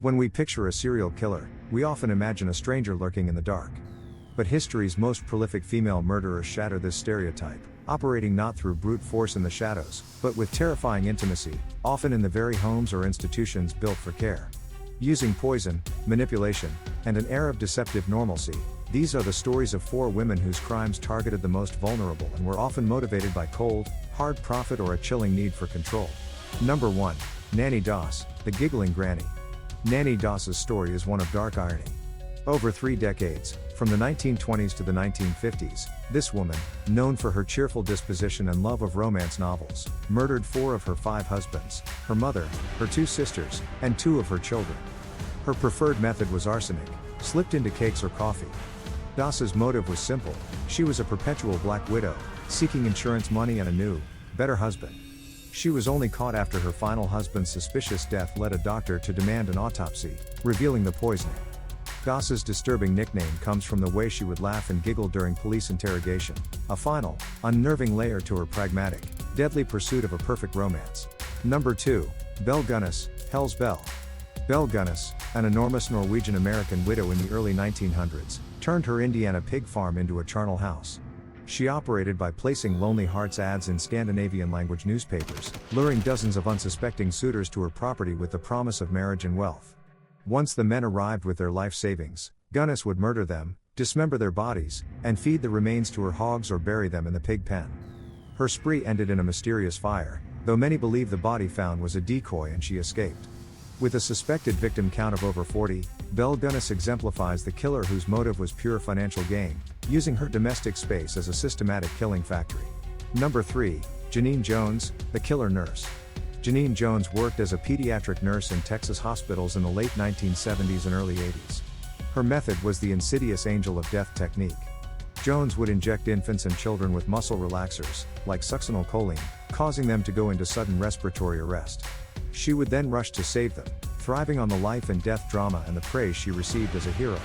When we picture a serial killer, we often imagine a stranger lurking in the dark. But history's most prolific female murderers shatter this stereotype, operating not through brute force in the shadows, but with terrifying intimacy, often in the very homes or institutions built for care. Using poison, manipulation, and an air of deceptive normalcy, these are the stories of 4 women whose crimes targeted the most vulnerable and were often motivated by cold, hard profit or a chilling need for control. Number 1. Nanny Doss, the Giggling Granny. Nanny Doss's story is one of dark irony. Over 3 decades, from the 1920s to the 1950s, this woman, known for her cheerful disposition and love of romance novels, murdered 4 of her 5 husbands, her mother, her 2 sisters, and 2 of her children. Her preferred method was arsenic, slipped into cakes or coffee. Doss's motive was simple: she was a perpetual black widow, seeking insurance money and a new, better husband. She was only caught after her final husband's suspicious death led a doctor to demand an autopsy, revealing the poisoning. Doss's disturbing nickname comes from the way she would laugh and giggle during police interrogation, a final, unnerving layer to her pragmatic, deadly pursuit of a perfect romance. Number 2. Belle Gunness, Hell's Belle. Belle Gunness, an enormous Norwegian-American widow in the early 1900s, turned her Indiana pig farm into a charnel house. She operated by placing Lonely Hearts ads in Scandinavian-language newspapers, luring dozens of unsuspecting suitors to her property with the promise of marriage and wealth. Once the men arrived with their life savings, Gunness would murder them, dismember their bodies, and feed the remains to her hogs or bury them in the pig pen. Her spree ended in a mysterious fire, though many believe the body found was a decoy and she escaped. With a suspected victim count of over 40, Belle Gunness exemplifies the killer whose motive was pure financial gain, using her domestic space as a systematic killing factory. Number 3. Janine Jones, the Killer Nurse. Janine Jones worked as a pediatric nurse in Texas hospitals in the late 1970s and early 80s. Her method was the insidious angel of death technique. Jones would inject infants and children with muscle relaxers, like succinylcholine, causing them to go into sudden respiratory arrest. She would then rush to save them, thriving on the life and death drama and the praise she received as a hero.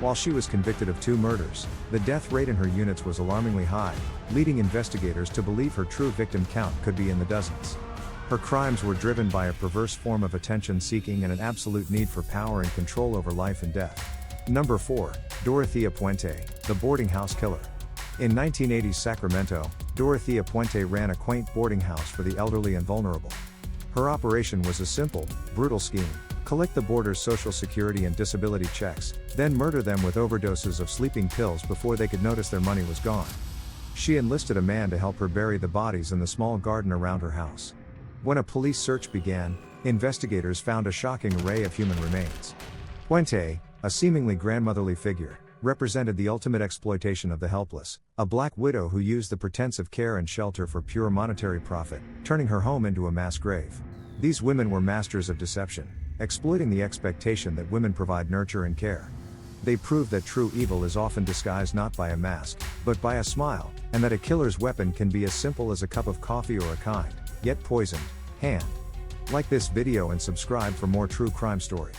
While she was convicted of 2 murders, the death rate in her units was alarmingly high, leading investigators to believe her true victim count could be in the dozens. Her crimes were driven by a perverse form of attention-seeking and an absolute need for power and control over life and death. Number 4. Dorothea Puente, the Boarding House Killer. In 1980's Sacramento, Dorothea Puente ran a quaint boarding house for the elderly and vulnerable. Her operation was a simple, brutal scheme: collect the boarders' social security and disability checks, then murder them with overdoses of sleeping pills before they could notice their money was gone. She enlisted a man to help her bury the bodies in the small garden around her house. When a police search began, investigators found a shocking array of human remains. Puente, a seemingly grandmotherly figure, represented the ultimate exploitation of the helpless, a black widow who used the pretense of care and shelter for pure monetary profit, turning her home into a mass grave. These women were masters of deception, exploiting the expectation that women provide nurture and care. They proved that true evil is often disguised not by a mask, but by a smile, and that a killer's weapon can be as simple as a cup of coffee or a kind, yet poisoned, hand. Like this video and subscribe for more true crime story.